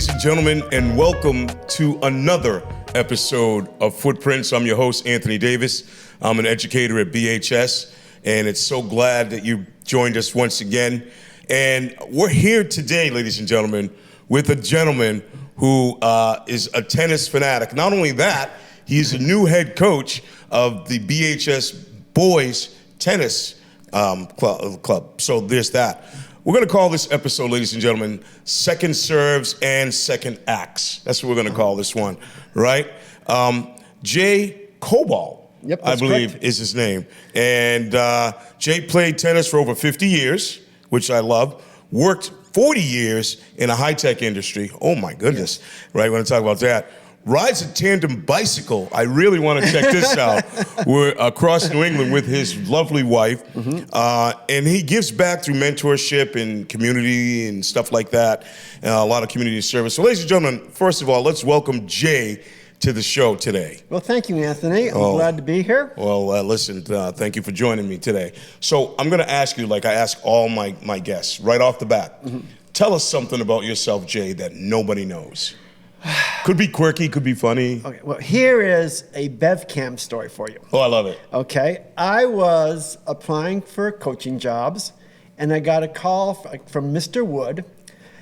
ladies and gentlemen, and welcome to another episode of Footprints. I'm your host, Anthony Davis. I'm an educator at BHS, and it's so glad that you joined us once again. And we're here today, ladies and gentlemen, with a gentleman who is a tennis fanatic. Not only that, he's a new head coach of the BHS boys tennis club. So there's that. We're going to call this episode, ladies and gentlemen, Second Serves and Second Acts. That's what we're going to call this one, right? Jay Cobau, I believe, correct, is his name. And Jay played tennis for over 50 years, which I love. Worked 40 years in a high-tech industry. Oh, my goodness. Yes. Right, we're going to talk about that. Rides a tandem bicycle. I really want to check this out. We're across New England with his lovely wife, and he gives back through mentorship and community and stuff like that, a lot of community service. So ladies and gentlemen, first of all, let's welcome Jay to the show today. Well, thank you, Anthony. I'm glad to be here. Well, listen, thank you for joining me today. So I'm going to ask you, like I ask all my guests, right off the bat. Tell us something about yourself, Jay, that nobody knows. Could be quirky, could be funny. Okay, well, here is a BevCam story for you. Oh, I love it. Okay, I was applying for coaching jobs, and I got a call from Mr. Wood.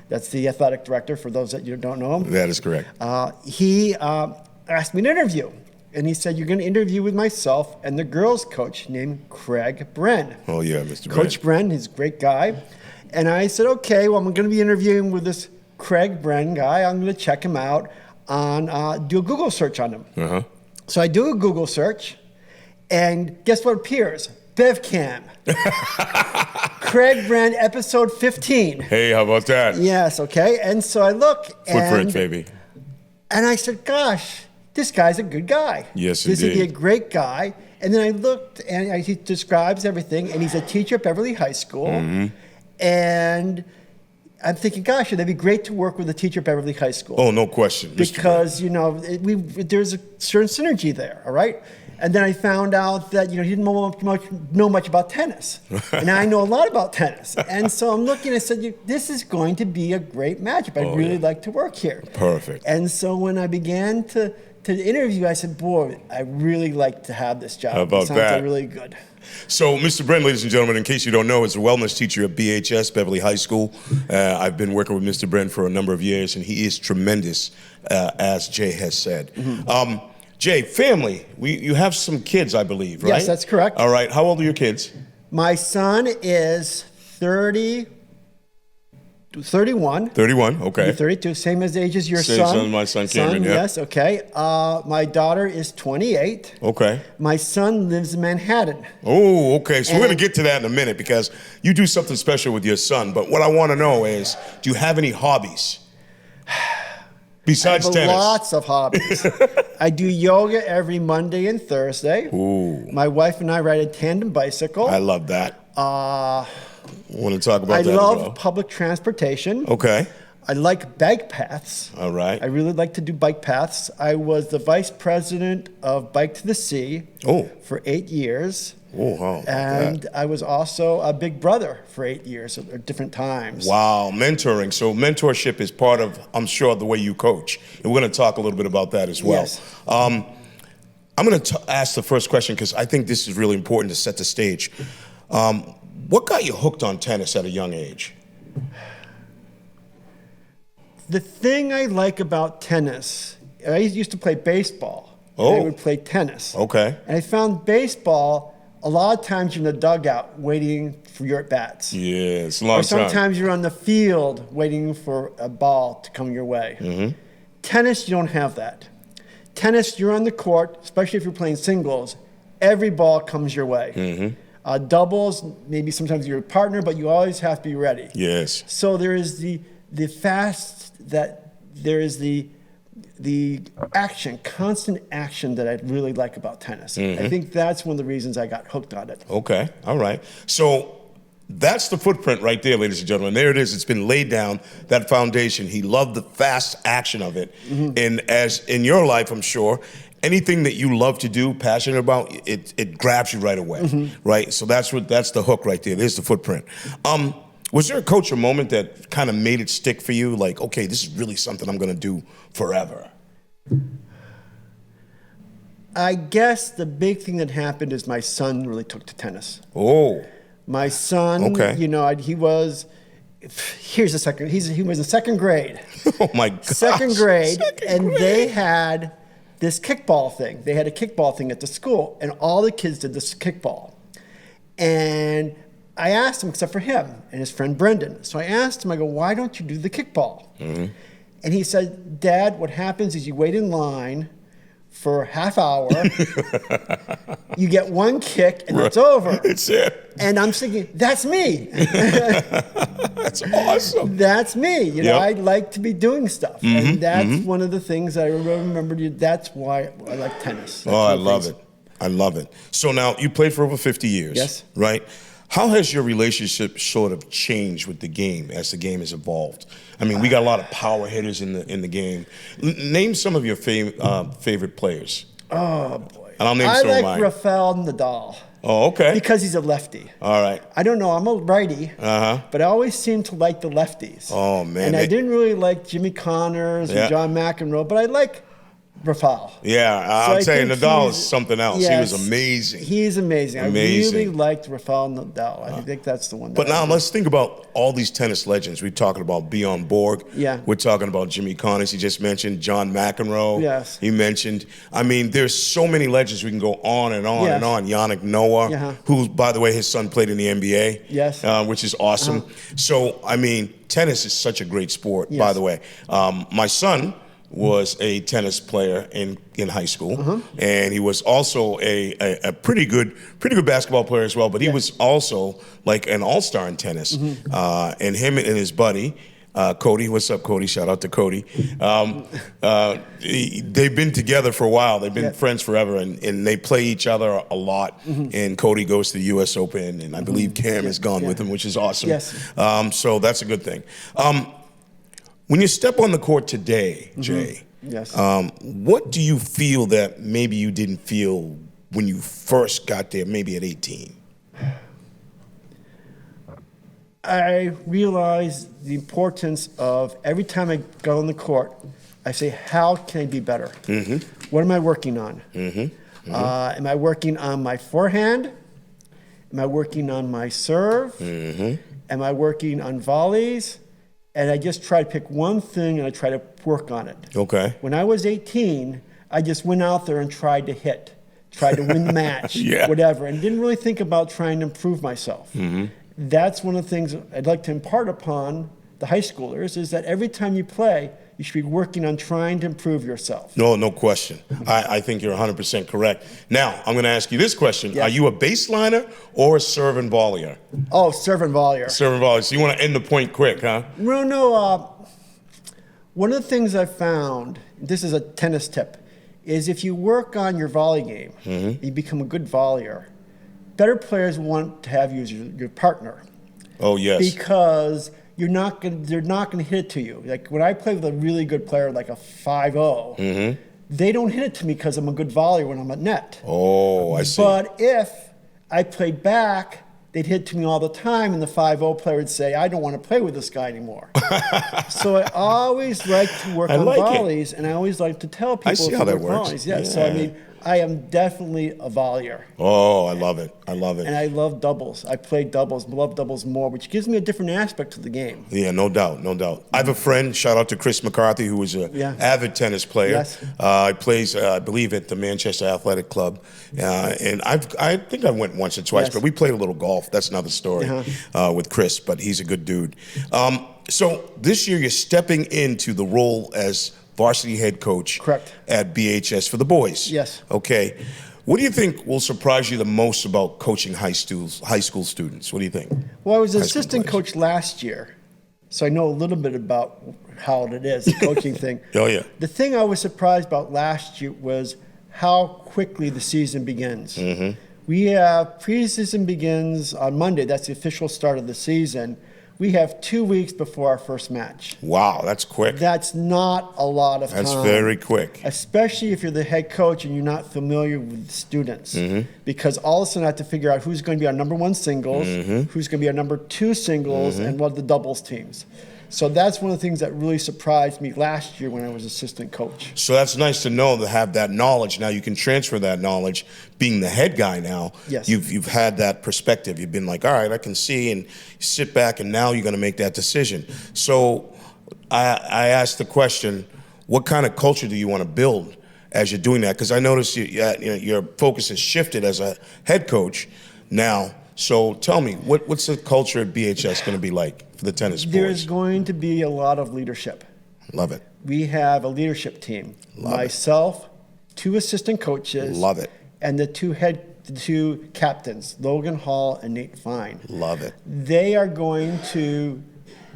That's the athletic director, for those that you don't know him. That is correct. He asked me to interview, and he said, you're going to interview with myself and the girls' coach named Craig Bren. Oh, yeah, Mr. Bren. Coach Bren, he's a great guy. And I said, okay, well, I'm going to be interviewing with this Craig Bren guy. I'm going to check him out do a Google search on him. So I do a Google search, and guess what appears? BevCam. Craig Bren, episode 15. Hey, how about that? Yes, okay. And so I look, Footprints, baby. And I said, gosh, this guy's a good guy. Yes, this indeed. He'd be a great guy. And then I looked, and he describes everything, and he's a teacher at Beverly High School. And I'm thinking, gosh, it'd be great to work with a teacher at Beverly High School. Oh, no question. Because, you know, there's a certain synergy there, all right? And then I found out that, you know, he didn't know much about tennis. And I know a lot about tennis. And so I'm looking, I said, this is going to be a great matchup. I'd really like to work here. Perfect. And so when I began to interview, I said, boy, I really like to have this job. How about that? It sounds really good. So, Mr. Bren, ladies and gentlemen, in case you don't know, is a wellness teacher at BHS, Beverly High School. I've been working with Mr. Bren for a number of years, and he is tremendous, as Jay has said. Jay, family, you have some kids, I believe, right? Yes, that's correct. All right. How old are your kids? My son is 31. 31, okay. You're 32, same as age as your same son. Same as my son, Cameron, yeah. Yes, okay. My daughter is 28. Okay. My son lives in Manhattan. Oh, okay. So we're going to get to that in a minute because you do something special with your son. But what I want to know is, do you have any hobbies besides tennis? Lots of hobbies. I do yoga every Monday and Thursday. Ooh. My wife and I ride a tandem bicycle. I love that. I want to talk about that I as love well. public transportation. Okay. I like bike paths. All right. I really like to do bike paths. I was the vice president of Bike to the Sea for 8 years. Oh, wow. And I was also a big brother for 8 years at different times. Wow, mentoring. So mentorship is part of, I'm sure, the way you coach. And we're going to talk a little bit about that as well. Yes. I'm going to ask the first question because I think this is really important to set the stage. What got you hooked on tennis at a young age? The thing I like about tennis, I used to play baseball. Oh. And I would play tennis. Okay. And I found baseball, a lot of times you're in the dugout waiting for your at-bats. Yeah, it's a long Or time. sometimes you're on the field waiting for a ball to come your way. Tennis, you don't have that. Tennis, you're on the court, especially if you're playing singles, every ball comes your way. Doubles, maybe sometimes you're a partner, but you always have to be ready. Yes. So there is the action, constant action that I really like about tennis. I think that's one of the reasons I got hooked on it. Okay, all right. So that's the footprint right there, ladies and gentlemen. There it is. It's been laid down, that foundation. He loved the fast action of it. And as in your life, I'm sure, anything that you love to do, passionate about, it grabs you right away, right? So that's the hook right there. There's the footprint. Was there a coach or moment that kind of made it stick for you? Like, okay, this is really something I'm going to do forever. I guess the big thing that happened is my son really took to tennis. Oh. My son, Okay. he was he was in second grade. Oh my God. Second grade, they had this kickball thing. They had a kickball thing at the school, and all the kids did this kickball. And I asked him, except for him and his friend Brendan. So I asked him, I go, why don't you do the kickball? Mm-hmm. And he said, Dad, what happens is you wait in line for a half hour, you get one kick, and that's over. It's it. And I'm thinking, that's me. That's awesome. That's me. You know, I like to be doing stuff. And that's one of the things I remember. That's why I like tennis. That's I love it. I love it. So now, you played for over 50 years. Yes. Right? How has your relationship sort of changed with the game as the game has evolved? I mean, we got a lot of power hitters in the game. Name some of your favorite players. Oh, boy. And I'll name some of mine. I like Rafael Nadal. Oh, okay. Because he's a lefty. All right. I don't know. I'm a righty. But I always seem to like the lefties. Oh, man. And I didn't really like Jimmy Connors and John McEnroe, but I like Rafael. Yeah, So I'm saying Nadal is something else. Yes, he was amazing. He's amazing. I really liked Rafael Nadal. I think that's the one. But now let's think about all these tennis legends. We're talking about Bjorn Borg. Yeah. We're talking about Jimmy Connors. He just mentioned John McEnroe. Yes. He mentioned. I mean, there's so many legends. We can go on and on and on. Yannick Noah, who, by the way, his son played in the NBA. Yes. Which is awesome. So, I mean, tennis is such a great sport, by the way. My son was a tennis player in high school, and he was also a pretty good basketball player as well. But he was also like an all-star in tennis. And him and his buddy Cody, what's up, Cody? Shout out to Cody. They've been together for a while. They've been friends forever, and they play each other a lot. And Cody goes to the U.S. Open, and I believe Cam has gone with him, which is awesome. Yes. So that's a good thing. When you step on the court today, Jay, what do you feel that maybe you didn't feel when you first got there, maybe at 18? I realized the importance of every time I go on the court, I say, how can I be better? What am I working on? Am I working on my forehand? Am I working on my serve? Am I working on volleys? And I just try to pick one thing and I try to work on it. Okay. When I was 18, I just went out there and tried to hit, tried to win the match, whatever, and didn't really think about trying to improve myself. That's one of the things I'd like to impart upon the high schoolers, is that every time you play, you should be working on trying to improve yourself. No question. I think you're 100% correct. Now, I'm going to ask you this question. Are you a baseliner or a serve and volleyer? Oh, serve and volleyer. Serve and volleyer. So you want to end the point quick, huh? No. One of the things I found, this is a tennis tip, is if you work on your volley game, you become a good volleyer, better players want to have you as your partner. Oh, yes. Because they're not going to hit it to you. Like when I play with a really good player, like a 5-0, they don't hit it to me because I'm a good volleyer when I'm at net. Oh, I see. But if I played back, they'd hit to me all the time, and the 5-0 player would say, I don't want to play with this guy anymore. So I always like to work on volleys, and I always like to tell people. I see how that works. Volleys. Yeah. So I mean, I am definitely a volleyer. Oh, I love it. I love it. And I love doubles. I play doubles, love doubles more, which gives me a different aspect to the game. Yeah, no doubt, no doubt. I have a friend, shout out to Chris McCarthy, who is an avid tennis player. Yes. He plays, I believe, at the Manchester Athletic Club. And I think I went once or twice, but we played a little golf. That's another story with Chris, but he's a good dude. So this year you're stepping into the role as varsity head coach at BHS for the boys. Yes. Okay. What do you think will surprise you the most about coaching high school students? What do you think? Well, I was an assistant coach last year, so I know a little bit about how it is, the coaching thing. Oh, yeah. The thing I was surprised about last year was how quickly the season begins. We have preseason begins on Monday. That's the official start of the season. We have 2 weeks before our first match. Wow, that's quick. That's not a lot of time. That's very quick. Especially if you're the head coach and you're not familiar with the students. Because all of a sudden I have to figure out who's going to be our number one singles, who's going to be our number two singles, and what are the doubles teams. So that's one of the things that really surprised me last year when I was assistant coach. So that's nice to know, to have that knowledge. Now you can transfer that knowledge. Being the head guy now, Yes. you've had that perspective. You've been like, all right, I can see, and you sit back, and now you're going to make that decision. So I asked the question, what kind of culture do you want to build as you're doing that? Because I noticed your focus has shifted as a head coach now. So tell me, what's the culture at BHS going to be like for the tennis boys? There's going to be a lot of leadership. Love it. We have a leadership team. Love Myself, 2 assistant coaches. Love it. And the two captains, Logan Hall and Nate Fine. Love it. They are going to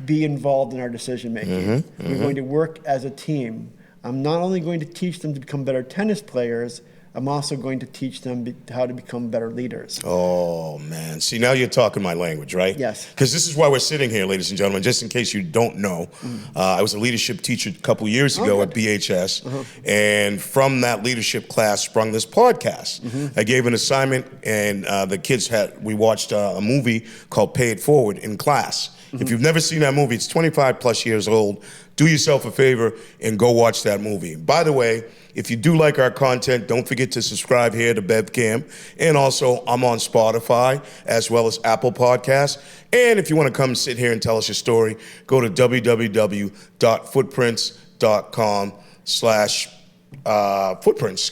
be involved in our decision making. We're going to work as a team. I'm not only going to teach them to become better tennis players, I'm also going to teach them how to become better leaders. Oh, man. See, now you're talking my language, right? Yes. Because this is why we're sitting here, ladies and gentlemen, just in case you don't know. I was a leadership teacher a couple years ago at BHS, and from that leadership class sprung this podcast. I gave an assignment, and the kids we watched a movie called Pay It Forward in class. If you've never seen that movie, it's 25 plus years old. Do yourself a favor and go watch that movie. By the way, if you do like our content, don't forget to subscribe here to BevCam. And also, I'm on Spotify as well as Apple Podcasts. And if you want to come sit here and tell us your story, go to www.footprints.com/footprints,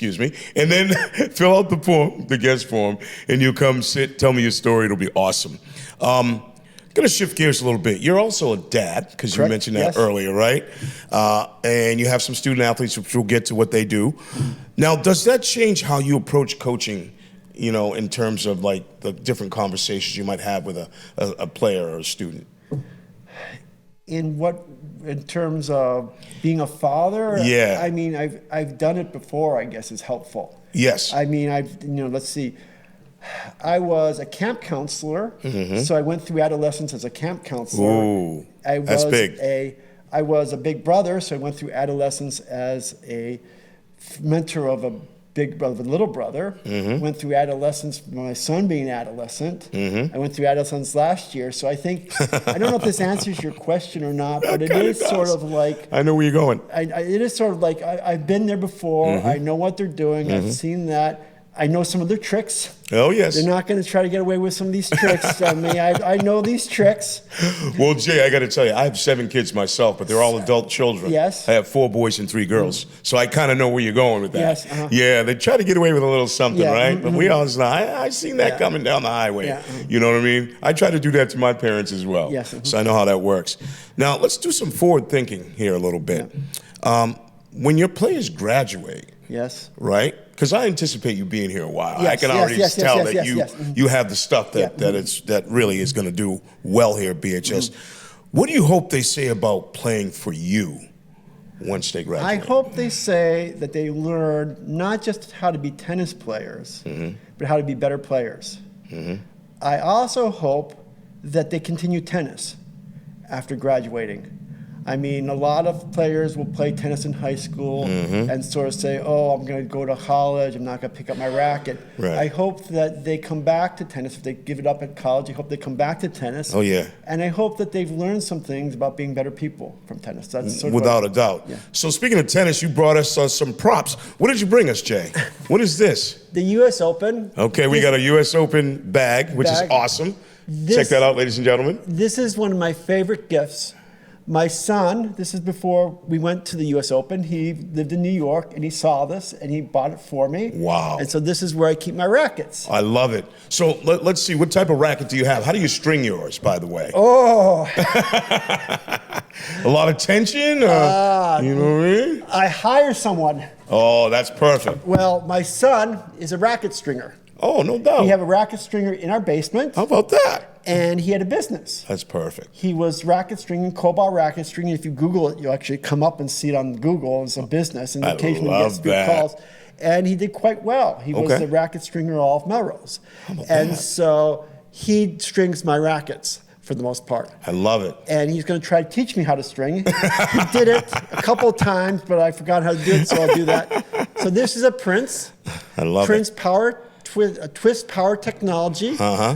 and then fill out the form, the guest form, and you come sit, tell me your story. It'll be awesome. Going to shift gears a little bit. You're also a dad, because you mentioned that earlier, right? And you have some student athletes, which we'll get to what they do. Now, does that change how you approach coaching, in terms of like the different conversations you might have with a player or a student? In terms of being a father? Yeah. I mean, I've done it before, I guess, is helpful. Yes. I mean, let's see. I was a camp counselor, so I went through adolescence as a camp counselor. Ooh, that's big. I was a big brother, so I went through adolescence as a mentor of a little brother. Went through adolescence, my son being adolescent. I went through adolescence last year, so I think, I don't know if this answers your question or not, but it is sort of like... I know where you're going. It is sort of like, I've been there before, I know what they're doing, I've seen that. I know some of their tricks. Oh, yes. They're not going to try to get away with some of these tricks. I know these tricks. Well, Jay, I got to tell you, I have 7 kids myself, but they're all adult children. Yes. I have 4 boys and 3 girls. So I kind of know where you're going with that. Yes. Yeah, they try to get away with a little something, right? But we always know, I seen that coming down the highway. Yeah. You know what I mean? I try to do that to my parents as well. Yes. So I know how that works. Now, let's do some forward thinking here a little bit. When your players graduate, yes, right? Because I anticipate you being here a while. Yes, I can already tell that you have the stuff that Yeah. that really is going to do well here at BHS. What do you hope they say about playing for you once they graduate? I hope they say that they learn not just how to be tennis players, but how to be better players. I also hope that they continue tennis after graduating. I mean, a lot of players will play tennis in high school and sort of say, oh, I'm going to go to college, I'm not going to pick up my racket. Right. I hope that they come back to tennis. If they give it up at college, I hope they come back to tennis. Oh, yeah. And I hope that they've learned some things about being better people from tennis. That's sort of Without a doubt. Yeah. So speaking of tennis, you brought us some props. What did you bring us, Jay? What is this? The U.S. Open. Okay, we got a U.S. Open bag, which is awesome. Check that out, ladies and gentlemen. This is one of my favorite gifts. My son, this is before we went to the U.S. Open, he lived in New York and he saw this and he bought it for me. Wow. And so this is where I keep my rackets. I love it. So let's see, what type of racket do you have? How do you string yours, by the way? Oh. A lot of tension? You know what I mean? I hire someone. Oh, that's perfect. Well, my son is a racket stringer. Oh, no doubt. We have a racket stringer in our basement. How about that? And he had a business. That's perfect. He was racket stringing, Cobau racket stringing. If you Google it, you'll actually come up and see it on Google. It's a business, and occasionally he gets good calls. And he did quite well. He was the racket stringer all of Melrose. And so he strings my rackets. for the most part. I love it. And he's going to try to teach me how to string. He did it a couple of times, but I forgot how to do it, so I'll do that. So this is a Prince. I love Prince it. Power, twist power technology. And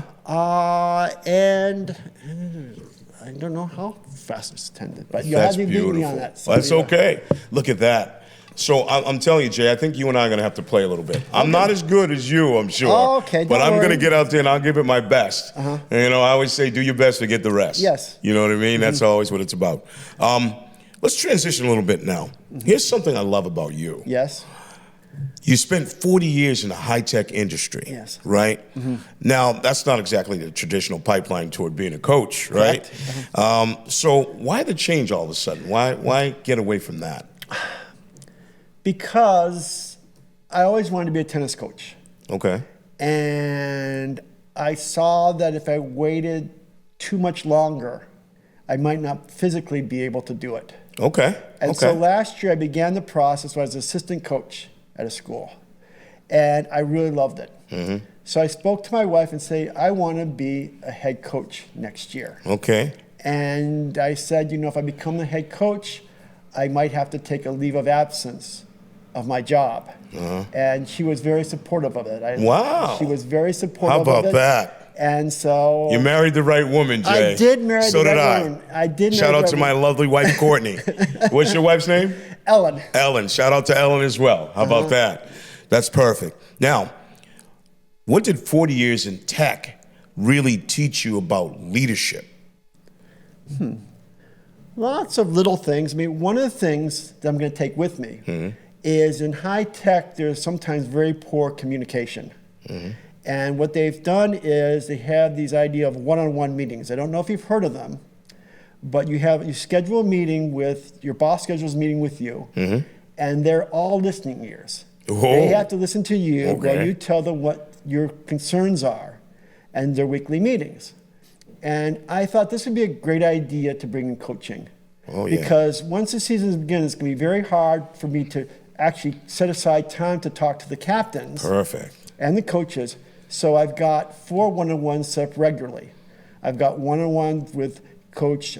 I don't know how fast it's tended, but you'll have to beat me on that. So that's okay. Look at that. So I'm telling you, Jay, I think you and I are going to have to play a little bit. I'm not as good as you, I'm sure. Oh, okay, but I'm going to get out there and I'll give it my best. And, you know, I always say, do your best to get the rest. Yes. You know what I mean? That's always what it's about. Let's transition a little bit now. Here's something I love about you. Yes. You spent 40 years in the high-tech industry, yes, right? Now, that's not exactly the traditional pipeline toward being a coach, right? So why the change all of a sudden? Why get away from that? Because I always wanted to be a tennis coach. Okay. And I saw that if I waited too much longer, I might not physically be able to do it. Okay. And so last year I began the process where I was an assistant coach at a school. And I really loved it. So I spoke to my wife and said, I want to be a head coach next year. Okay. And I said, you know, if I become the head coach, I might have to take a leave of absence of my job. And she was very supportive of it. Wow. She was very supportive How about of it. that? And so... You married the right woman, Jay. I did marry the right woman. I did marry Shout out the to right my woman. lovely wife, Courtney. What's your wife's name? Ellen. Ellen. Shout out to Ellen as well. How about that? That's perfect. Now, what did 40 years in tech really teach you about leadership? Lots of little things. I mean, one of the things that I'm going to take with me is in high tech, there's sometimes very poor communication. And what they've done is they have these idea of one-on-one meetings. I don't know if you've heard of them, but you schedule a meeting with, your boss schedules a meeting with you, and they're all listening ears. They have to listen to you while you tell them what your concerns are and their weekly meetings. And I thought this would be a great idea to bring in coaching. Because once the season begins, it's going to be very hard for me to actually set aside time to talk to the captains and the coaches. So I've got 4 one-on-ones set up regularly. I've got one-on-one with Coach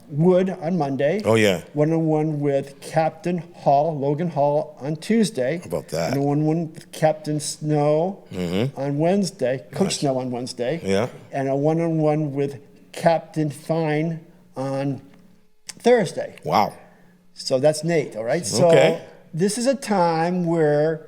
Wood on Monday. One-on-one with Captain Hall, Logan Hall, on Tuesday. How about that? And one-on-one with Captain Snow on Wednesday, Coach Snow on Wednesday. And a one-on-one with Captain Fine on Thursday. Wow. So that's Nate, all right? So this is a time where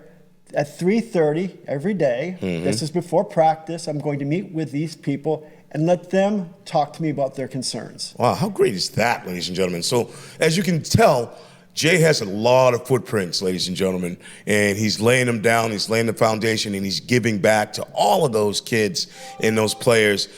at 3:30 every day, this is before practice, I'm going to meet with these people and let them talk to me about their concerns. Wow, how great is that, ladies and gentlemen? So as you can tell, Jay has a lot of footprints, ladies and gentlemen, and he's laying them down, he's laying the foundation, and he's giving back to all of those kids and those players.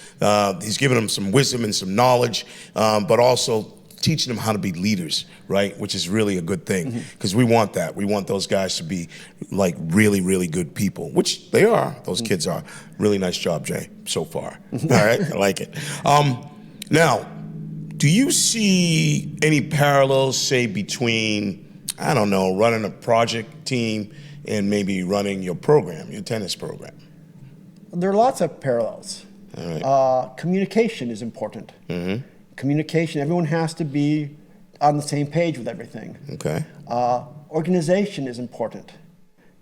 He's giving them some wisdom and some knowledge, but also teaching them how to be leaders, right? Which is really a good thing, because we want that. We want those guys to be like really, really good people, which they are. Those kids are. Really nice job, Jay, so far. All right, I like it. Now, do you see any parallels, say, between, I don't know, running a project team and maybe running your program, your tennis program? There are lots of parallels. All right. Communication is important. Communication, everyone has to be on the same page with everything. Organization is important.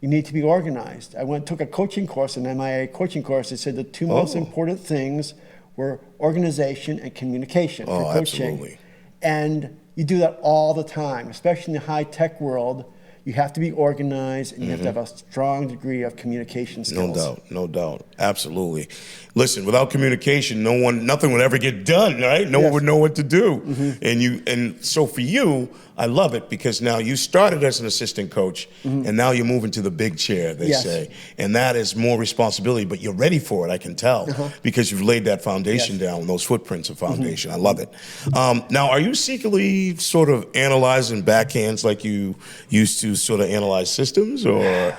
You need to be organized. I took a coaching course, an MIA coaching course. They said the 2 most important things were organization and communication for coaching. Absolutely. And you do that all the time, especially in the high-tech world. You have to be organized, and you have to have a strong degree of communication skills. No doubt, absolutely. Listen, without communication, nothing would ever get done, right? No one would know what to do. And so for you, I love it, because now you started as an assistant coach, and now you're moving to the big chair, they say. And that is more responsibility, but you're ready for it, I can tell, because you've laid that foundation down, those footprints of foundation. I love it. Now, are you secretly sort of analyzing backhands like you used to sort of analyze systems, or?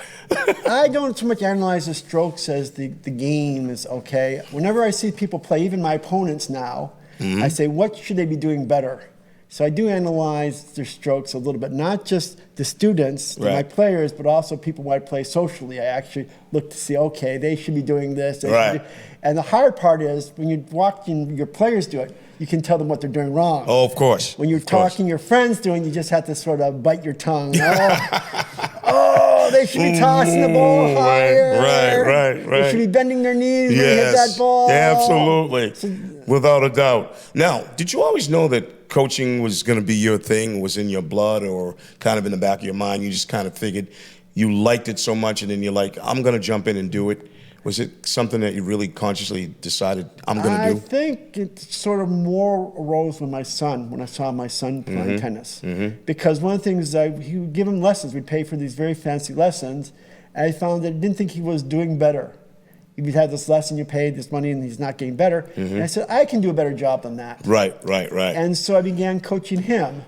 I don't so much analyze the strokes as the game is okay. Whenever I see people play, even my opponents now, I say, what should they be doing better? So I do analyze their strokes a little bit, not just the students, my players, but also people who I play socially. I actually look to see, okay, they should be doing this. And the hard part is when you're watching your players do it, you can tell them what they're doing wrong. Oh, of course. When you're talking your friends doing, you just have to sort of bite your tongue. Oh, they should be tossing the ball higher. Right. They should be bending their knees when they hit that ball. Yeah, absolutely. Without a doubt. Now, did you always know that coaching was going to be your thing, was in your blood, or kind of in the back of your mind? You just kind of figured you liked it so much, and then you're like, I'm going to jump in and do it. Was it something that you really consciously decided I'm going to do? I think it sort of more arose when I saw my son playing tennis. Because one of the things, he would give him lessons. We'd pay for these very fancy lessons. And I found that I didn't think he was doing better. You'd have this lesson, you paid this money, and he's not getting better. And I said, I can do a better job than that. Right. And so I began coaching him.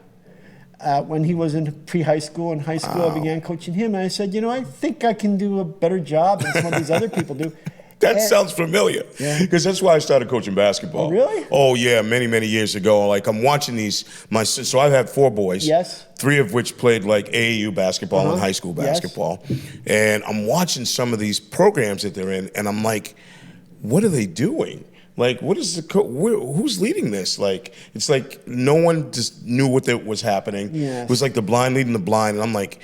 When he was in pre-high school and high school, I began coaching him. And I said, I think I can do a better job than some of these other people do. That sounds familiar. Because that's why I started coaching basketball. Oh, really? Oh, yeah, many years ago. Like, I'm watching these, so I've had 4 boys. Yes. 3 of which played, like, AAU basketball and high school basketball. And I'm watching some of these programs that they're in, and I'm like, what are they doing? Like, what is who's leading this? Like, it's like no one just knew what was happening. It was like the blind leading the blind. And I'm like,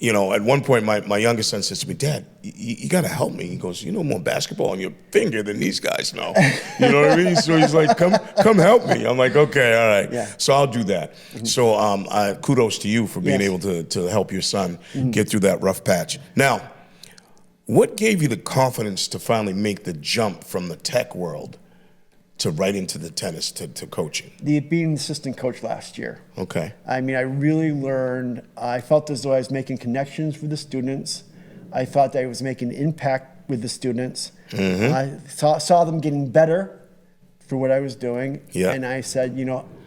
at one point, my youngest son says to me, Dad, you got to help me. He goes, you know more basketball on your finger than these guys know. You know what I mean? So he's like, come help me. I'm like, okay, all right. Yeah. So I'll do that. So kudos to you for being able to help your son get through that rough patch. Now, what gave you the confidence to finally make the jump from the tech world to right into the tennis, to coaching? Being an assistant coach last year. Okay. I mean, I really learned. I felt as though I was making connections with the students. I thought that I was making an impact with the students. I saw them getting better for what I was doing. And I said,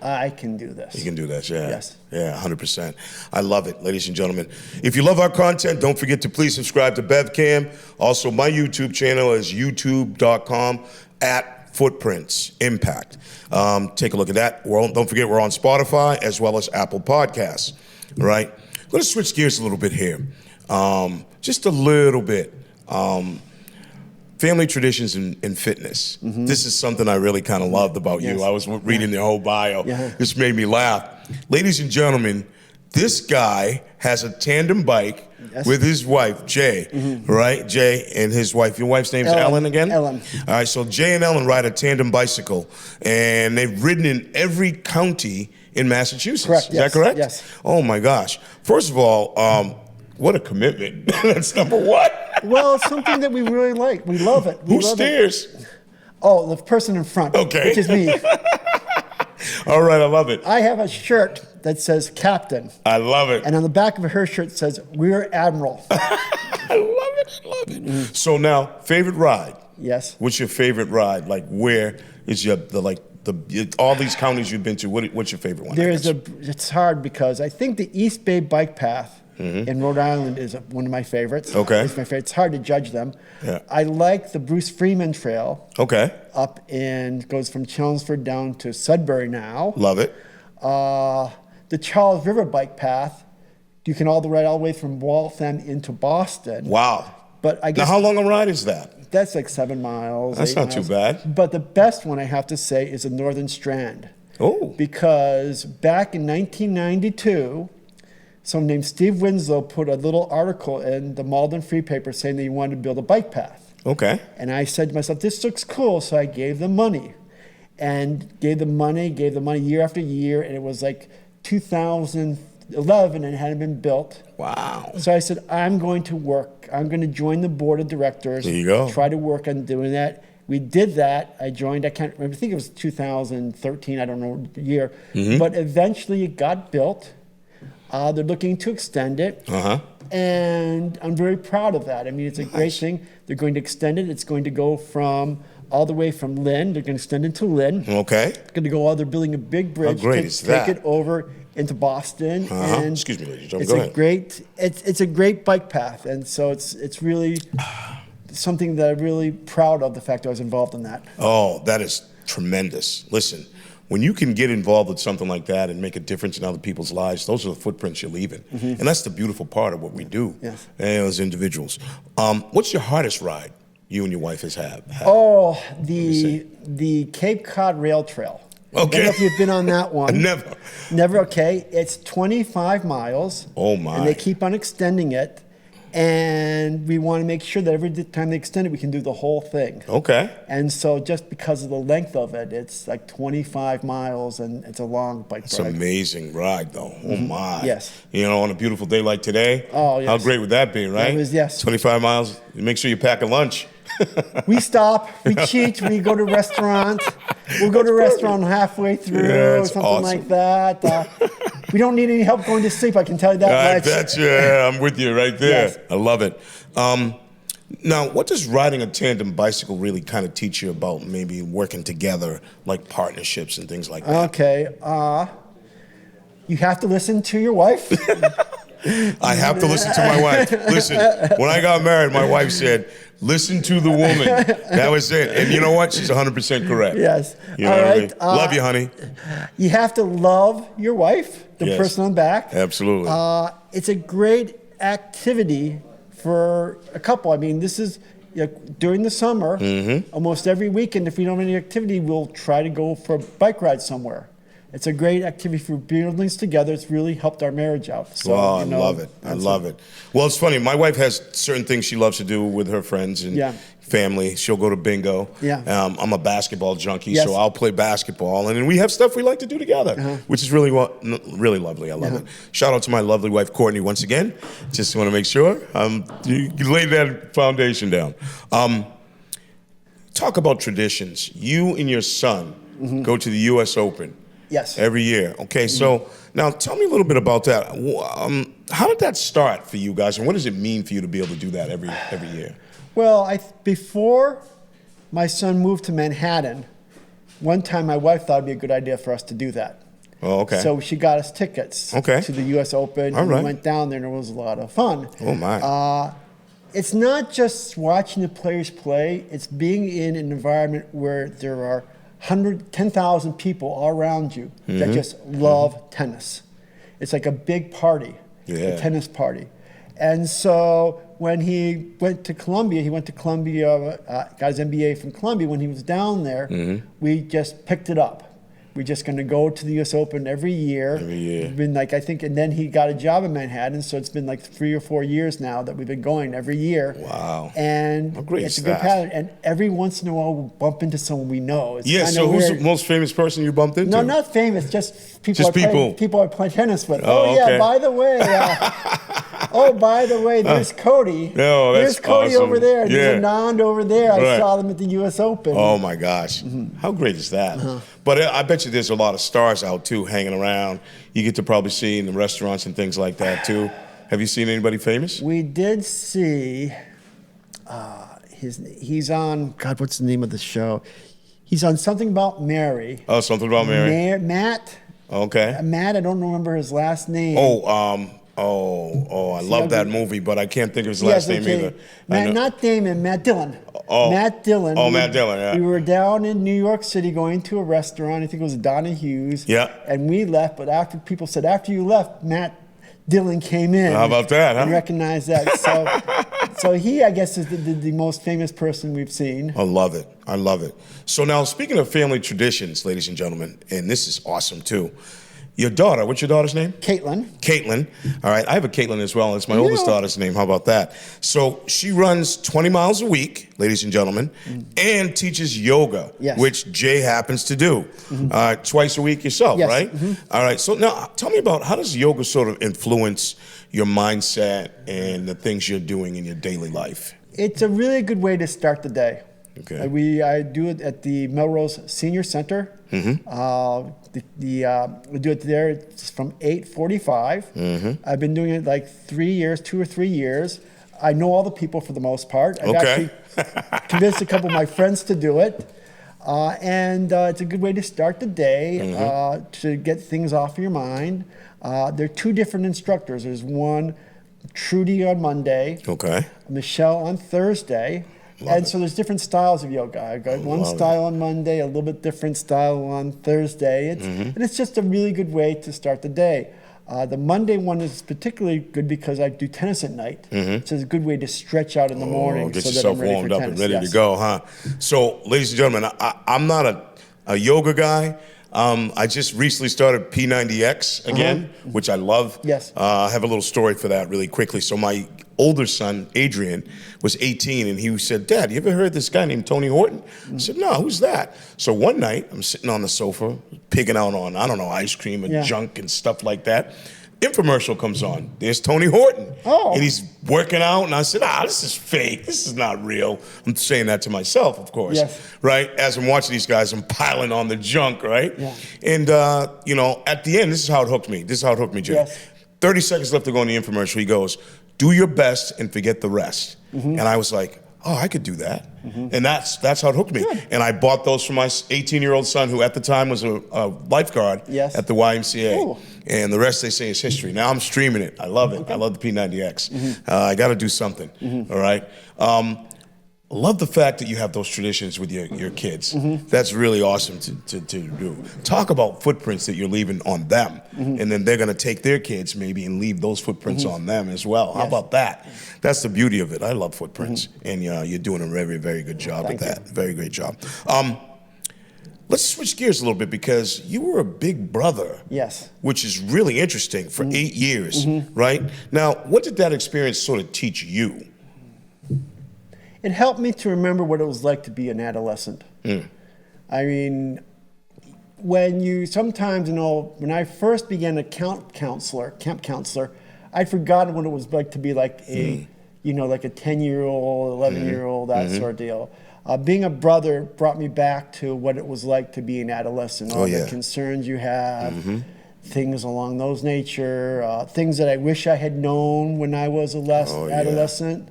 I can do this. You can do this, yeah. Yes. Yeah, 100%. I love it, ladies and gentlemen. If you love our content, don't forget to please subscribe to BevCam. Also, my YouTube channel is youtube.com/Footprints Impact. Take a look at that. Don't forget, we're on Spotify as well as Apple Podcasts. All right? I'm going to switch gears a little bit here. Just a little bit. Family traditions and fitness. This is something I really kind of loved about you. I was reading the whole bio. This made me laugh. Ladies and gentlemen, this guy has a tandem bike with his wife, Jay, right? Jay and his wife. Your wife's name's Ellen again? Ellen. All right, so Jay and Ellen ride a tandem bicycle, and they've ridden in every county in Massachusetts. Correct. Is that correct? Yes. Oh, my gosh. First of all, what a commitment. That's number one. Well, it's something that we really like. We love it. Who steers? Oh, the person in front, which is me. All right, I love it. I have a shirt that says Captain. I love it. And on the back of her shirt says, Rear Admiral. I love it. So now, favorite ride? Yes. What's your favorite ride? Like, where is all these counties you've been to, what's your favorite one? It's hard because I think the East Bay Bike Path in Rhode Island is one of my favorites. Okay. It's my favorite. It's hard to judge them. Yeah. I like the Bruce Freeman Trail. Okay. Goes from Chelmsford down to Sudbury now. Love it. The Charles River Bike Path, you can ride all the way from Waltham into Boston. Wow. But I guess now, how long a ride is that? That's like 7 miles. That's not too bad. But the best one, I have to say, is the Northern Strand. Oh. Because back in 1992, someone named Steve Winslow put a little article in the Malden Free Paper saying that he wanted to build a bike path. Okay. And I said to myself, this looks cool, so I gave them money. And gave them money year after year, and it was like 2011 and it hadn't been built. Wow. So I said, I'm going to join the board of directors. There you go. Try to work on doing that. We did that. I joined, I can't remember, I think it was 2013, I don't know the year. But eventually it got built. They're looking to extend it. And I'm very proud of that. I mean, it's a great thing. They're going to extend it. It's going to go all the way from Lynn. They're going to extend it to Lynn. Okay. It's going to go they're building a big bridge to take it over into Boston. And excuse me, ladies. Go ahead. It's a great bike path. And so it's really something that I'm really proud of, the fact I was involved in that. Oh, that is tremendous. Listen, when you can get involved with something like that and make a difference in other people's lives, those are the footprints you're leaving. And that's the beautiful part of what we do as individuals. What's your hardest ride you and your wife has had? Oh, the Cape Cod Rail Trail. Okay. I don't know if you've been on that one. Never. Never, okay. It's 25 miles. Oh, my. And they keep on extending it. And we want to make sure that every time they extend it, we can do the whole thing. Okay. And so just because of the length of it, it's like 25 miles, and it's a long bike ride. It's an amazing ride, though. Oh, my. Yes. You know, on a beautiful day like today. Oh, yes. How great would that be, right? It was, yes. 25 miles. Make sure you pack a lunch. We stop, we cheat, we go to restaurants. We'll go to a restaurant halfway through or something like that. We don't need any help going to sleep, I can tell you that much. I'm with you right there. Yes. I love it. Now, what does riding a tandem bicycle really kind of teach you about maybe working together, like partnerships and things like that? Okay. You have to listen to your wife. I have to listen to my wife. Listen, when I got married, my wife said, listen to the woman. That was it. And you know what? She's 100% correct. Yes. You know what I mean? Love you, honey. You have to love your wife, the person on back. Absolutely. It's a great activity for a couple. I mean, this is during the summer, almost every weekend, if we don't have any activity, we'll try to go for a bike ride somewhere. It's a great activity for buildings together. It's really helped our marriage out. So, I love it. I love it. Well, it's funny. My wife has certain things she loves to do with her friends and family. She'll go to bingo. I'm a basketball junkie, so I'll play basketball. And then we have stuff we like to do together, which is really lovely. I love it. Shout out to my lovely wife, Courtney, once again. Just want to make sure you laid that foundation down. Talk about traditions. You and your son go to the U.S. Open. Yes. Every year. Okay, so now tell me a little bit about that. How did that start for you guys, and what does it mean for you to be able to do that every year? Well, before my son moved to Manhattan, one time my wife thought it'd be a good idea for us to do that. Oh, okay. So she got us tickets to the U.S. Open, and we went down there, and it was a lot of fun. Oh, my. It's not just watching the players play. It's being in an environment where there are 10,000 people all around you that just love tennis. It's like a big party, a tennis party. And so when he went to Columbia, got his MBA from Columbia. When he was down there, we just picked it up. We're just going to go to the U.S. Open every year. It's been like, I think, and then he got a job in Manhattan, so it's been like 3 or 4 years now that we've been going every year. Wow. And how great it's is a good that? pattern. And every once in a while, we'll bump into someone we know. It's so who's weird. the most famous person you bumped into? No, not famous, just people I play tennis with. Okay. By the way, there's Cody. No, that's There's Cody awesome. over there. There's Anand over there. I saw them at the U.S. Open. Oh, my gosh. How great is that? But I bet you there's a lot of stars out, too, hanging around. You get to probably see in the restaurants and things like that, too. Have you seen anybody famous? We did see, he's on, God, what's the name of the show? He's on Something About Mary. Oh, Something About Mary. Matt. Okay. Matt, I don't remember his last name. I love that movie, but I can't think of his last name either. Not Damon, Matt Dillon. Matt Dillon. Oh, Matt Dillon, yeah. We were down in New York City going to a restaurant. I think it was Donahue's. Yeah. And we left, but people said, after you left, Matt Dillon came in. How about that, huh? And recognized that. So he, I guess, is the most famous person we've seen. I love it. I love it. So now, speaking of family traditions, ladies and gentlemen, and this is awesome, too. Your daughter, what's your daughter's name? Caitlin. Caitlin. All right, I have a Caitlin as well. It's my oldest daughter's name. How about that? So she runs 20 miles a week, ladies and gentlemen, and teaches yoga, which Jay happens to do twice a week yourself, right? All right, so now tell me about how does yoga sort of influence your mindset and the things you're doing in your daily life? It's a really good way to start the day. Okay. I do it at the Melrose Senior Center. We do it there. It's from 8:45. I've been doing it like 2 or 3 years. I know all the people for the most part. I've actually convinced a couple of my friends to do it. And it's a good way to start the day, to get things off your mind. There are 2 different instructors. There's one, Trudy on Monday. Okay. Michelle on Thursday. And so there's different styles of yoga. I got one style on Monday, a little bit different style on Thursday. And it's just a really good way to start the day. The Monday one is particularly good because I do tennis at night. So it's a good way to stretch out in the morning. Get so yourself that I'm ready warmed for up tennis. and ready to go, huh? So, ladies and gentlemen, I'm not a yoga guy. I just recently started P90X again, which I love. Yes. I have a little story for that really quickly. So my older son, Adrian, was 18, and he said, Dad, you ever heard this guy named Tony Horton? I said, no, who's that? So one night, I'm sitting on the sofa, pigging out on, I don't know, ice cream and junk and stuff like that. Infomercial comes on. There's Tony Horton. And he's working out, and I said, this is fake. This is not real. I'm saying that to myself, of course. Right? As I'm watching these guys, I'm piling on the junk, right? And, at the end, this is how it hooked me. Jay. 30 seconds left to go in the infomercial. He goes, do your best and forget the rest. And I was like, I could do that. And that's how it hooked me. And I bought those for my 18-year-old son, who at the time was a lifeguard at the YMCA. And the rest, they say, is history. Now I'm streaming it. I love it. I love the P90X. I got to do something. All right. Love the fact that you have those traditions with your kids. That's really awesome to do. Talk about footprints that you're leaving on them, and then they're going to take their kids maybe and leave those footprints on them as well. How about that? That's the beauty of it. I love footprints, and you're doing a very, very good job at that. Very great job. Let's switch gears a little bit, because you were a big brother. Which is really interesting for 8 years, right? Now, what did that experience sort of teach you? It helped me to remember what it was like to be an adolescent. I mean, when I first began a camp counselor, I'd forgotten what it was like to be like a 10-year-old, 11-year-old, that sort of deal. Being a brother brought me back to what it was like to be an adolescent, all the concerns you have, things along those nature, things that I wish I had known when I was adolescent.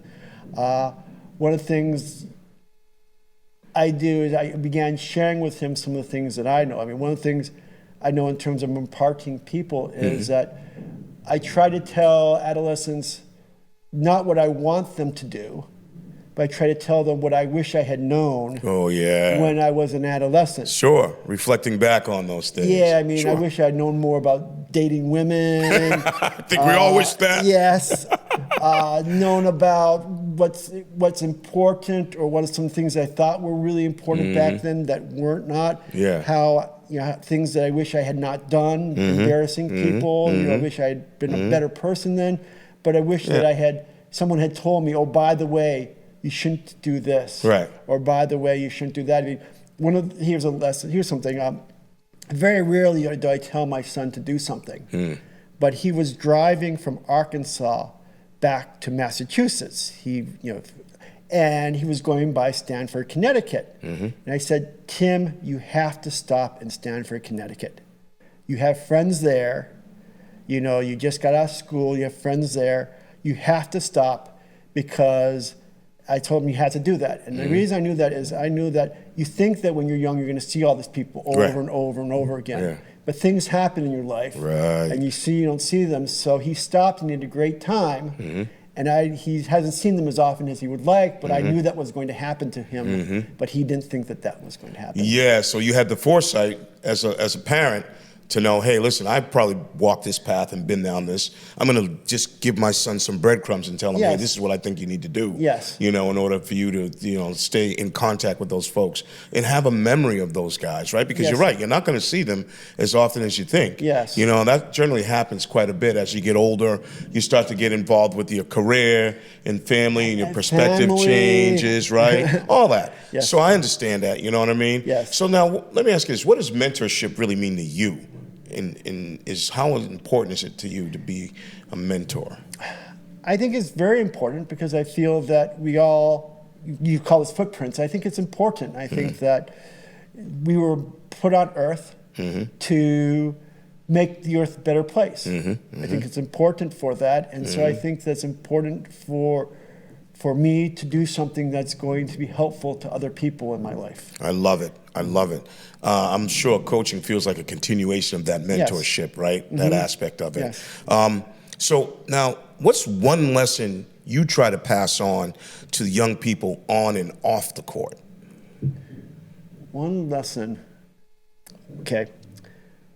One of the things I do is I began sharing with him some of the things that I know. I mean, one of the things I know in terms of imparting people is that I try to tell adolescents not what I want them to do, but I try to tell them what I wish I had known when I was an adolescent. Sure, reflecting back on those things. Yeah, I mean, I wish I'd known more about dating women. I think we all wish that. Yes. Known about what's important, or what are some things I thought were really important back then that weren't not. How things that I wish I had not done, embarrassing people. I wish I had been a better person then, but I wish that someone had told me, oh, by the way, you shouldn't do this. Or by the way, you shouldn't do that. I mean, here's a lesson. Here's something. Very rarely do I tell my son to do something, but he was driving from Arkansas back to Massachusetts. And he was going by Stamford, Connecticut. And I said, Tim, you have to stop in Stamford, Connecticut. You have friends there. You just got out of school. You have friends there. You have to stop, because I told him you had to do that. And the reason I knew that is I knew that you think that when you're young, you're going to see all these people over and over and over again. But things happen in your life, and you don't see them. So he stopped and he had a great time. And he hasn't seen them as often as he would like, but I knew that was going to happen to him. But he didn't think that was going to happen. Yeah, so you had the foresight as a parent to know, hey, listen, I've probably walked this path and been down this. I'm going to just give my son some breadcrumbs and tell him, hey, this is what I think you need to do. In order for you to, stay in contact with those folks and have a memory of those guys, right? Because you're right, you're not going to see them as often as you think. That generally happens quite a bit as you get older. You start to get involved with your career and family, and your perspective changes, right? All that. So I understand that, you know what I mean? So now let me ask you this: what does mentorship really mean to you? And how important is it to you to be a mentor? I think it's very important, because I feel that you call this footprints. I think it's important. I think that we were put on Earth to make the Earth a better place. I think it's important for that. And so I think that's important for me to do something that's going to be helpful to other people in my life. I love it. I'm sure coaching feels like a continuation of that mentorship, right? That aspect of it. So now, what's one lesson you try to pass on to the young people on and off the court? One lesson. Okay.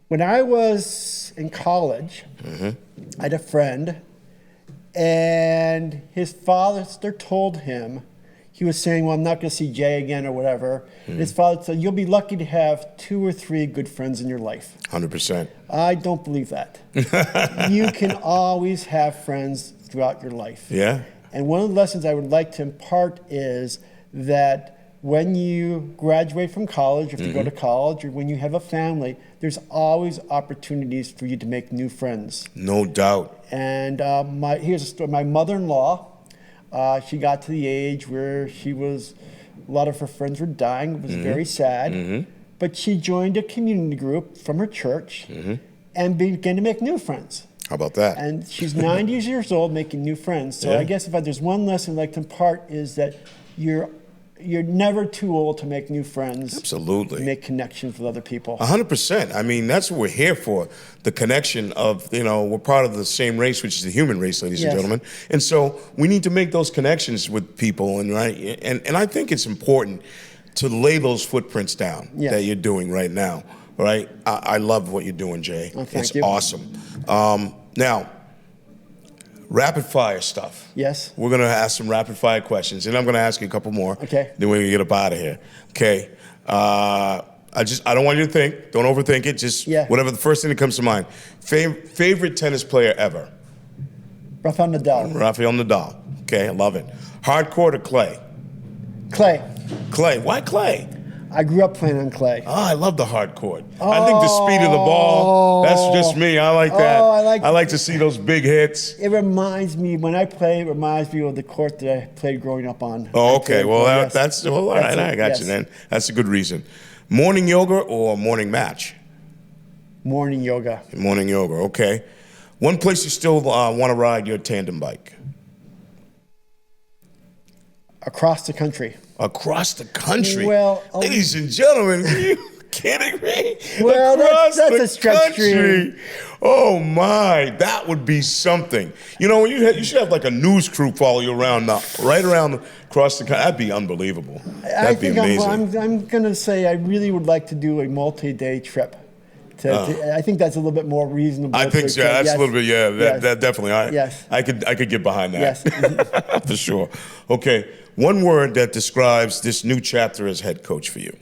When I was in college, I had a friend, and his father told him, he was saying, well, I'm not going to see Jay again or whatever. And his father said, you'll be lucky to have 2 or 3 good friends in your life. 100%. I don't believe that. You can always have friends throughout your life. Yeah. And one of the lessons I would like to impart is that when you graduate from college, if you go to college, or when you have a family, there's always opportunities for you to make new friends. No doubt. And here's a story. My mother-in-law, she got to the age where a lot of her friends were dying. It was very sad. But she joined a community group from her church and began to make new friends. How about that? And she's 90 years old making new friends. So I guess if there's one lesson I'd like to impart is that you're never too old to make new friends. Absolutely. Make connections with other people. 100%. I mean, that's what we're here for. The connection of, we're part of the same race, which is the human race, ladies and gentlemen. And so we need to make those connections with people. And I think it's important to lay those footprints down that you're doing right now. Right? I love what you're doing, Jay. Oh, thank it's you. Awesome. Now, rapid fire stuff. Yes. We're going to ask some rapid fire questions, and I'm going to ask you a couple more. Okay. Then we're going to get up out of here. Okay. I don't want you to think. Don't overthink it. Just whatever the first thing that comes to mind. Favorite tennis player ever? Rafael Nadal. Rafael Nadal. Okay, I love it. Hard court or clay? Clay. Clay. Why clay? I grew up playing on clay. Oh, I love the hard court. I think the speed of the ball, that's just me. I like that. I like to see those big hits. It reminds me, when I play, it reminds me of the court that I played growing up on. Oh, okay. Well, all right. I got you then. That's a good reason. Morning yoga or morning match? Morning yoga. Morning yoga, okay. One place you still want to ride your tandem bike? Across the country. Across the country? Well, ladies and gentlemen, are you kidding me? Well, Across that's the a stretch country. Oh my, that would be something. You should have like a news crew follow you around now, right around across the country. That'd be unbelievable. That'd be amazing. I'm going to say I really would like to do a multi-day trip. I think that's a little bit more reasonable. I think so. That's a little bit, that definitely. I could get behind that. Yes. For sure. Okay. One word that describes this new chapter as head coach for you.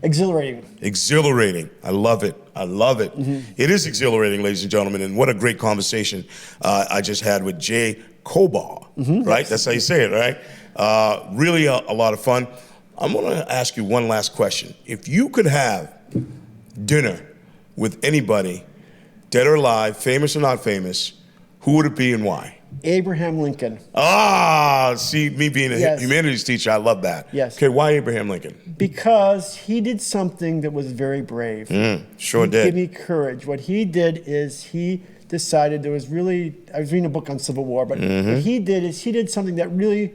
Exhilarating. Exhilarating. I love it. I love it. It is exhilarating, ladies and gentlemen, and what a great conversation I just had with Jay Cobau, right? That's how you say it, right? Really a lot of fun. I'm going to ask you one last question. If you could have dinner with anybody, dead or alive, famous or not famous, who would it be and why? Abraham Lincoln. See, me being a humanities teacher, I love that. Yes. Okay, why Abraham Lincoln? Because he did something that was very brave. Sure did. Give me courage. What he did is he decided I was reading a book on Civil War, but what he did is he did something that really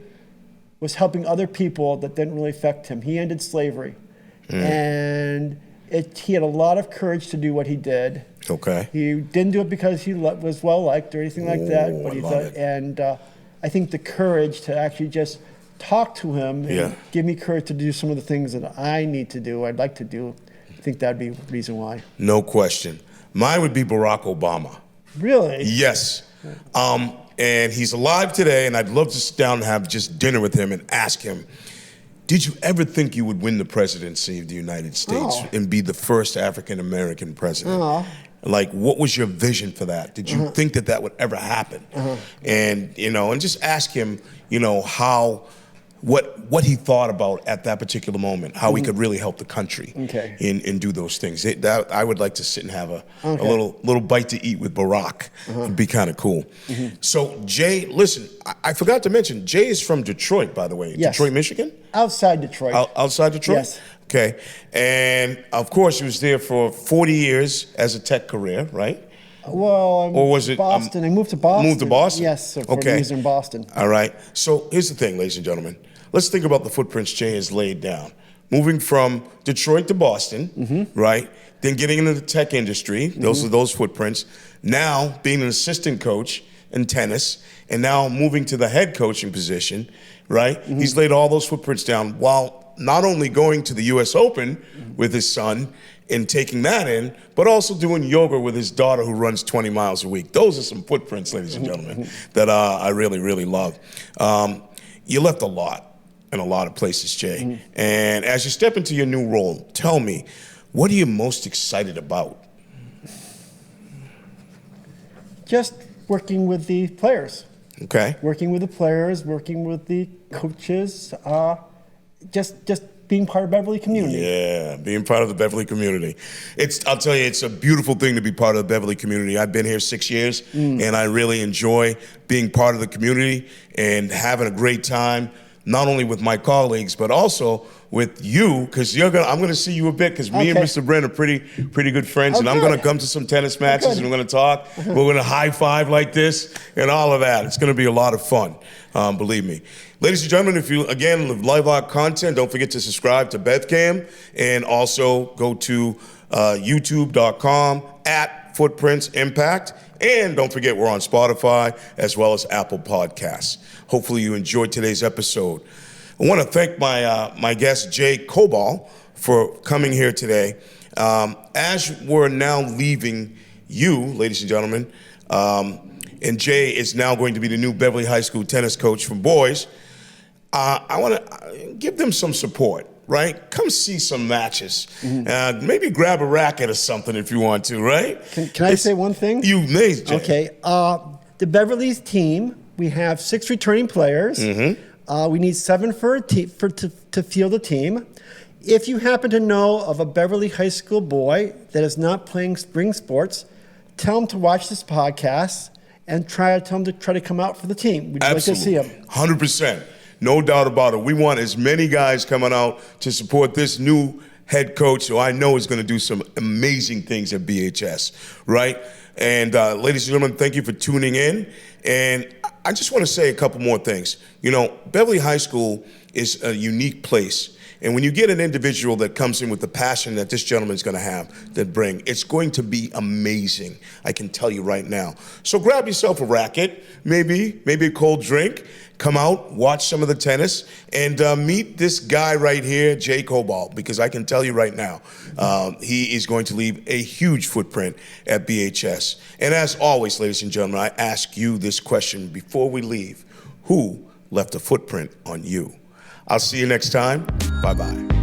was helping other people that didn't really affect him. He ended slavery. And he had a lot of courage to do what he did. Okay. He didn't do it because he was well liked or anything like that. But I think the courage to actually just talk to him and give me courage to do some of the things that I need to do, I'd like to do. I think that'd be the reason why. No question. Mine would be Barack Obama. Really? Yes. And he's alive today, and I'd love to sit down and have just dinner with him and ask him, did you ever think you would win the presidency of the United States and be the first African-American president? Like, what was your vision for that? Did you think that would ever happen? And, and just ask him, how, what he thought about at that particular moment, how he could really help the country and do those things. I would like to sit and have a little bite to eat with Barack. It'd be kind of cool. So, Jay, listen, I forgot to mention, Jay is from Detroit, by the way. Yes. Detroit, Michigan? Outside Detroit. Outside Detroit? Yes. Okay. And, of course, he was there for 40 years as a tech career, right? Well, or was it Boston? I moved to Boston. Moved to Boston? Yes, for years in Boston. All right. So here's the thing, ladies and gentlemen. Let's think about the footprints Jay has laid down. moving from Detroit to Boston, right? Then getting into the tech industry. Those are those footprints. Now being an assistant coach in tennis, and now moving to the head coaching position, right? He's laid all those footprints down while not only going to the U.S. Open with his son and taking that in, but also doing yoga with his daughter who runs 20 miles a week. Those are some footprints, ladies and gentlemen, that I really, really love. You left a lot in a lot of places, Jay. And as you step into your new role, tell me, what are you most excited about? Just working with the players. Okay. Working with the players, working with the coaches, just being part of Beverly community. Yeah, being part of the Beverly community. I'll tell you, it's a beautiful thing to be part of the Beverly community. I've been here 6 years, and I really enjoy being part of the community and having a great time, not only with my colleagues, but also with you, because I'm going to see you a bit, because me and Mr. Brent are pretty good friends, and I'm going to come to some tennis matches, and we're going to talk. We're going to high five like this, and all of that. It's going to be a lot of fun, believe me. Ladies and gentlemen, if you, again, live our content, don't forget to subscribe to BevCam, and also go to youtube.com @FootprintsImpact, and don't forget we're on Spotify as well as Apple Podcasts. Hopefully you enjoyed today's episode. I want to thank my guest, Jay Cobau, for coming here today. As we're now leaving you, ladies and gentlemen, and Jay is now going to be the new Beverly High School tennis coach for boys, I want to give them some support, right? Come see some matches. Maybe grab a racket or something if you want to, right? Can I say one thing? You may, Jay. Okay. The Beverly's team, we have 6 returning players. We need 7 to field a team. If you happen to know of a Beverly High School boy that is not playing spring sports, tell him to watch this podcast and tell him to try to come out for the team. We'd like to see him. 100%. No doubt about it. We want as many guys coming out to support this new head coach who I know is going to do some amazing things at BHS, right? And ladies and gentlemen, thank you for tuning in. And I just want to say a couple more things. You know, Beverly High School is a unique place. And when you get an individual that comes in with the passion that this gentleman is going to have, it's going to be amazing. I can tell you right now. So grab yourself a racket, maybe a cold drink. Come out, watch some of the tennis, and meet this guy right here, Jay Cobau, because I can tell you right now, he is going to leave a huge footprint at BHS. And as always, ladies and gentlemen, I ask you this question before we leave. Who left a footprint on you? I'll see you next time. Bye-bye.